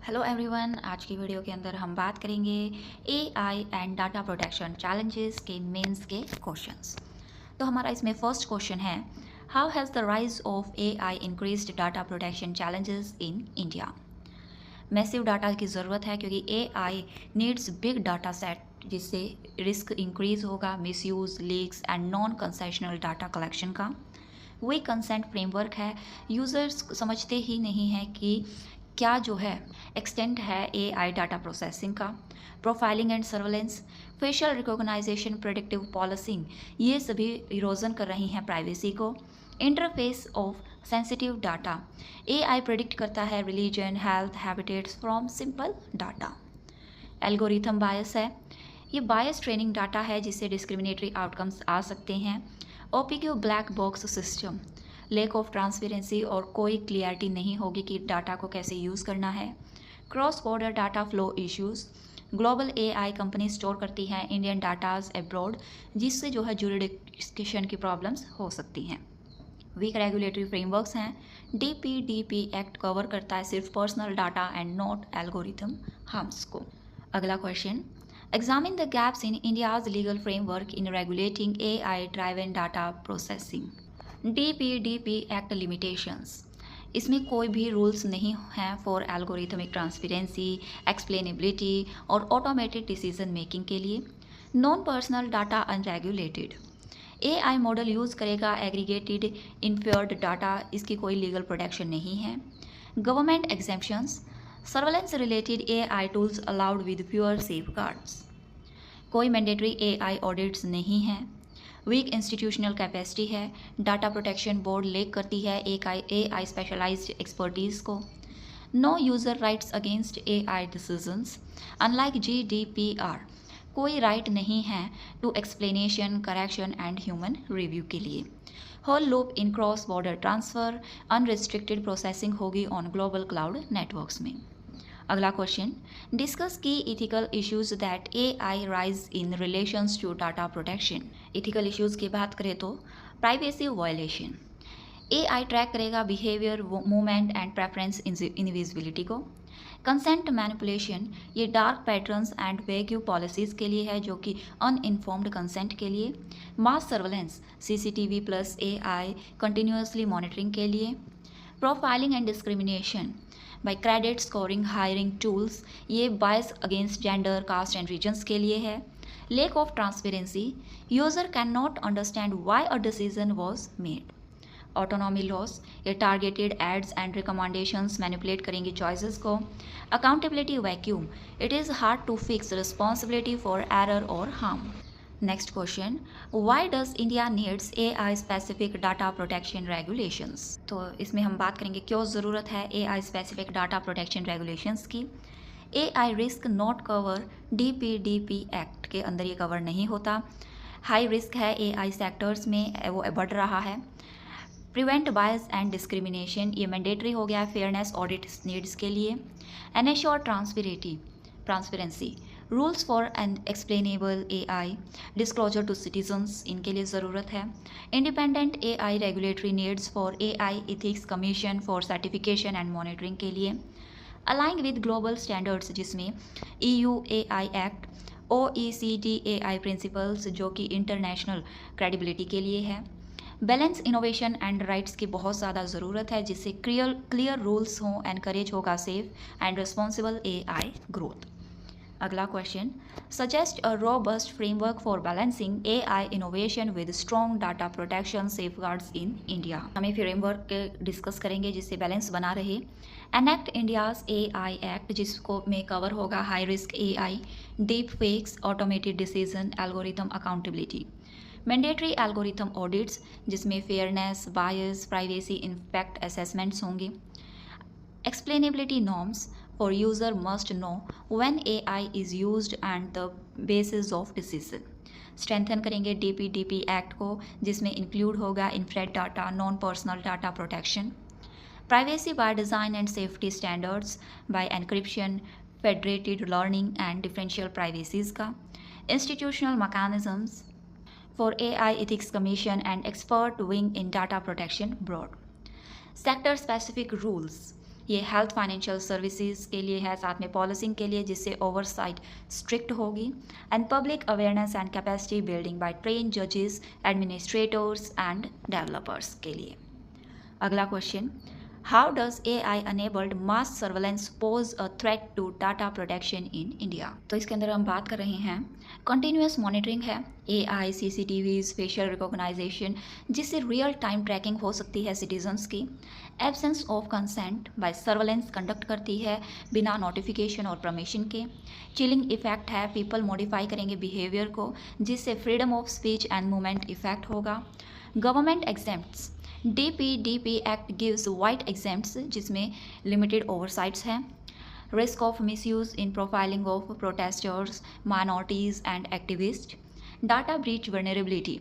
Hello everyone, आज की video के अंदर हम बात करेंगे AI and data protection challenges के मेंस के क्वेश्चंस। तो हमारा इसमें फर्स्ट क्वेश्चन है, how has the rise of AI increased data protection challenges in India. Massive data की ज़रूरत है क्योंकि AI needs big data set, जिससे रिस्क इंक्रीज होगा misuse, leaks and non concessional data collection का। वही कंसेंट फ्रेमवर्क है, यूज़र्स समझते ही नहीं है कि क्या जो है एक्सटेंट है एआई डाटा प्रोसेसिंग का। Profiling and surveillance, facial recognition, predictive policing, ये सभी इरोजन कर रही हैं प्राइवेसी को। Interface of sensitive data, AI predict करता है religion, health, habitats from simple data. Algorithm bias है, ये बायस ट्रेनिंग डाटा है जिससे डिस्क्रिमिनेटरी आउटकम्स आ सकते हैं। Opaque black box system, lack of transparency और कोई क्लियरिटी नहीं होगी कि डाटा को कैसे यूज़ करना है। Cross border data flow issues, global AI company store करती हैं इंडियन डाटाज एब्रॉड, जिससे जो है जुरिडिक्शन की प्रॉब्लम्स हो सकती हैं। वीक रेगुलेटरी फ्रेमवर्क्स हैं, डीपीडीपी एक्ट कवर करता है सिर्फ personal data and not algorithm harms को। अगला question, examine the gaps in India's legal framework in regulating AI driven data processing. DPDP act limitations, इसमें कोई भी रूल्स नहीं हैं फॉर एल्गोरिथमिक ट्रांसपेरेंसी, एक्सप्लेनेबिलिटी और ऑटोमेटेड डिसीजन मेकिंग के लिए। Non personal data unregulated, AI model use करेगा aggregated inferred data, इसकी कोई लीगल प्रोटेक्शन नहीं है। Government exemptions, surveillance related AI tools allowed with fewer safeguards. कोई मैंडेटरी एआई ऑडिट्स नहीं हैं। वीक इंस्टीट्यूशनल कैपेसिटी है, डाटा प्रोटेक्शन बोर्ड लेक करती है एआई स्पेशलाइज्ड एक्सपर्टीज़ को। No user rights against AI decisions, unlike GDPR कोई right नहीं है to explanation, correction and human review के लिए। Loophole in cross border transfer, unrestricted processing होगी ऑन ग्लोबल क्लाउड नेटवर्क्स में। अगला क्वेश्चन, डिस्कस की ethical issues that AI rise in relations to data protection. Ethical issues की बात करें तो प्राइवेसी वायलेशन, एआई ट्रैक करेगा behaviour, movement and preference invisibility को। कंसेंट मैनिपुलेशन, ये dark patterns and vague policies के लिए है जो कि अनइन्फॉर्म्ड कंसेंट के लिए। Mass surveillance, CCTV plus AI continuously monitoring के लिए। Profiling and discrimination by credit scoring hiring tools, ये bias against gender, caste and regions के लिए है। Lack of transparency, user can not understand why a decision was made. Autonomy loss, ये targeted ads and recommendations manipulate करेंगी choices को। Accountability vacuum, it is hard to fix responsibility for error और harm. Next question, why does India needs AI specific data protection regulations. तो इसमें हम बात करेंगे क्यों ज़रूरत है AI specific data protection regulations की। AI risk not cover DPDP act के अंदर ये कवर नहीं होता। हाई रिस्क है एआई सेक्टर्स में, वो बढ़ रहा है। प्रिवेंट बायस एंड डिस्क्रिमिनेशन, ये मैंडेटरी हो गया है फेयरनेस ऑडिट नीड्स के लिए। Ensure transparency, rules for an explainable AI, disclosure to citizens, इनके लिए ज़रूरत है। Independent AI regulatory needs for AI ethics commission for certification and monitoring के लिए। अलाइंग विद ग्लोबल स्टैंडर्ड्स, जिसमें EU AI act, OECD AI principles जो कि international credibility के लिए है। बैलेंस इनोवेशन एंड राइट्स की बहुत ज़्यादा ज़रूरत है जिससे क्लियर रूल्स हों, एनकरेज होगा safe and responsible AI growth. अगला question, suggest a robust framework for balancing AI innovation with strong data protection safeguards in India. हमें फ्रेमवर्क डिस्कस करेंगे जिससे बैलेंस बना रहे। एनेक्ट इंडियाज एआई एक्ट, जिसको में कवर होगा high risk AI, deep fakes, automated decision, algorithm accountability. Mandatory algorithm audits, जिसमें fairness, बायस, privacy impact assessments होंगे। एक्सप्लेनेबिलिटी norms, for user must know when AI is used and the basis of decision. Strengthen करेंगे DPDP act को, जिसमें include होगा inferred data, non personal data protection. Privacy by design and safety standards by encryption, federated learning and differential privacies का। Institutional mechanisms for AI ethics commission and expert wing in data protection board. Sector specific rules, ये health financial services के लिए है, साथ में policing के लिए जिससे ओवरसाइट स्ट्रिक्ट होगी, and public awareness and capacity building by train जजेस, एडमिनिस्ट्रेटर्स एंड डेवलपर्स के लिए। अगला question, how does AI enabled mass surveillance pose a threat to data protection in India? तो इसके अंदर हम बात कर रहे हैं कंटिन्यूस मॉनिटरिंग है, AI, CCTVs, फेशियल रिकॉग्नाइजेशन जिससे रियल टाइम ट्रैकिंग हो सकती है सिटीजन्स की, absence of consent by surveillance conduct करती है बिना नोटिफिकेशन और परमिशन के, चिलिंग इफेक्ट है, पीपल मॉडिफाई करेंगे बिहेवियर को जिससे freedom of speech and movement effect होगा, government exempts, DPDP act gives wide exempts जिसमें लिमिटेड ओवरसाइट्स हैं, risk of misuse in profiling of protesters, minorities and activist, data breach vulnerability,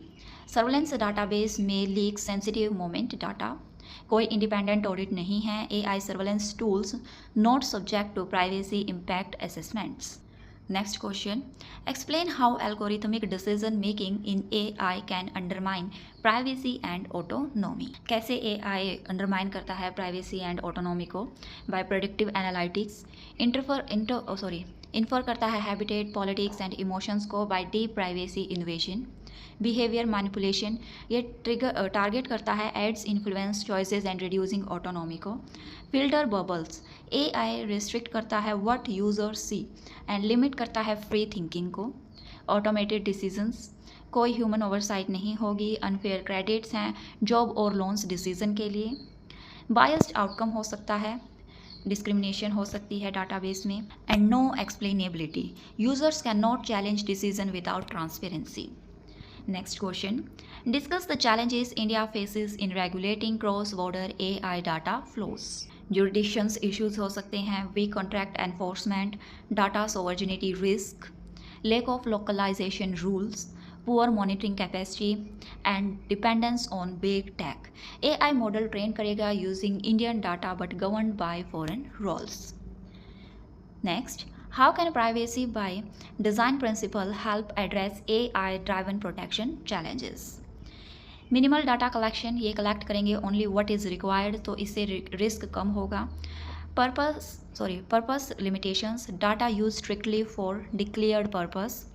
surveillance database में leak sensitive moment data, कोई independent audit नहीं है, AI surveillance tools not subject to privacy impact assessments. Next question, explain how algorithmic decision making in AI can undermine privacy and autonomy. कैसे AI undermine करता है privacy and autonomy को? By predictive analytics, infer करता है habitat, politics and emotions को by deep privacy invasion, behaviour manipulation, ये target करता है ads, influence, choices and reducing autonomy को, फिल्टर बबल्स, AI रिस्ट्रिक्ट करता है what users see and limit करता है फ्री थिंकिंग को, ऑटोमेटेड डिसीजंस, कोई ह्यूमन ओवरसाइट नहीं होगी, अनफेयर क्रेडिट्स हैं जॉब और लोन्स डिसीजन के लिए, बायस्ड आउटकम हो सकता है, डिस्क्रिमिनेशन हो सकती है डाटाबेस में, and no explainability, users can not challenge decision without transparency. Next question, discuss the challenges India faces in regulating cross-border AI data flows. Jurisdictions issues हो सकते हैं, weak contract enforcement, data sovereignty risk, lack of localization rules, poor monitoring capacity and dependence on big tech. AI model train करेगा using Indian data but governed by foreign rules. Next, how can privacy by design principle help address AI-driven protection challenges? Minimal data collection, ये collect करेंगे only what is required, तो इससे risk कम होगा। Purpose limitations, data use strictly for declared purpose,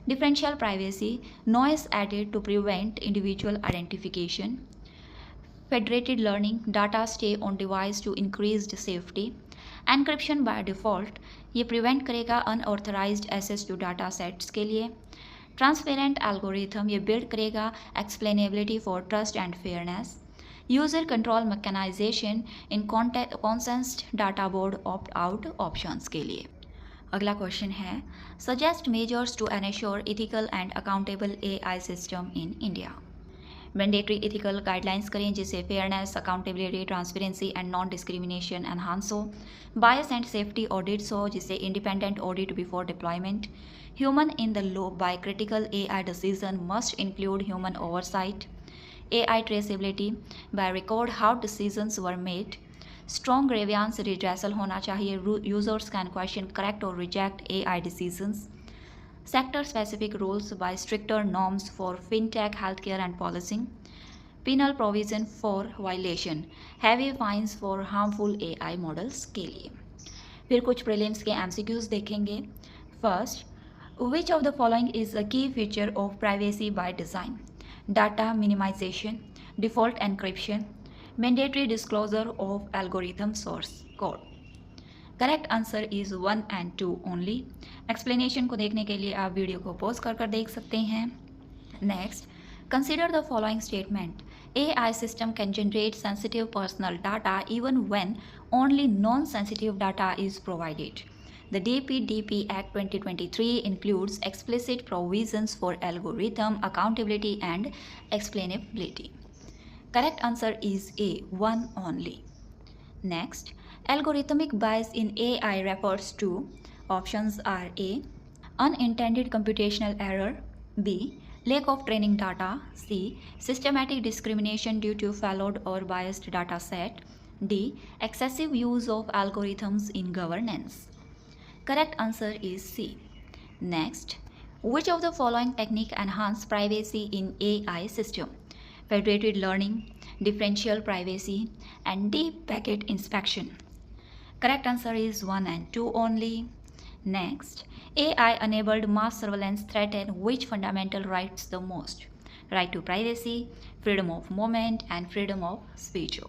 differential privacy, noise added to prevent individual identification, federated learning, data stay on device to increased safety, encryption by default, ये prevent करेगा unauthorised access to data sets के लिए, transparent algorithm, ये build करेगा explainability for trust and fairness, user control mechanisation in consent data board opt out options के लिए। अगला question है, suggest measures to ensure ethical and accountable AI system in India. Mandatory ethical guidelines करें जिससे fairness, accountability, transparency and non discrimination enhance हो, bias and safety audits हो जिससे independent audit before deployment, human in the loop by critical AI decision must include human oversight, AI traceability by record how decisions were made, strong grievance redressal होना चाहिए, users can question correct और reject AI decisions, sector specific rules by stricter norms for fintech, healthcare and policing, penal provision for violation, heavy fines for harmful AI models के लिए। फिर कुछ prelims के MCQs देखेंगे। First, which of the following is a key feature of privacy by design? Data minimization, default encryption, mandatory disclosure of algorithm source code. Correct answer is 1 and 2 only. Explanation को देखने के लिए आप video को pause कर देख सकते हैं। Next, consider the following statement, AI system can generate sensitive personal data even when only non-sensitive data is provided. The DPDP Act 2023 includes explicit provisions for algorithm accountability and explainability. Correct answer is A, 1 only. Next, algorithmic bias in AI refers to, options are A, unintended computational error, B, lack of training data, C, systematic discrimination due to flawed or biased data set, D, excessive use of algorithms in governance. Correct answer is C. Next, which of the following technique enhance privacy in AI system? Federated learning, differential privacy, and deep packet inspection. Correct answer is 1 and 2 only. Next, AI-enabled mass surveillance threaten which fundamental rights the most? Right to privacy, freedom of movement, and freedom of speech.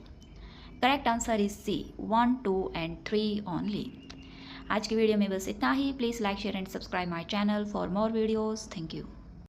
Correct answer is C 1, 2 and 3 only. आज की video में बस इतना ही. Please like share and subscribe my channel for more videos. Thank you.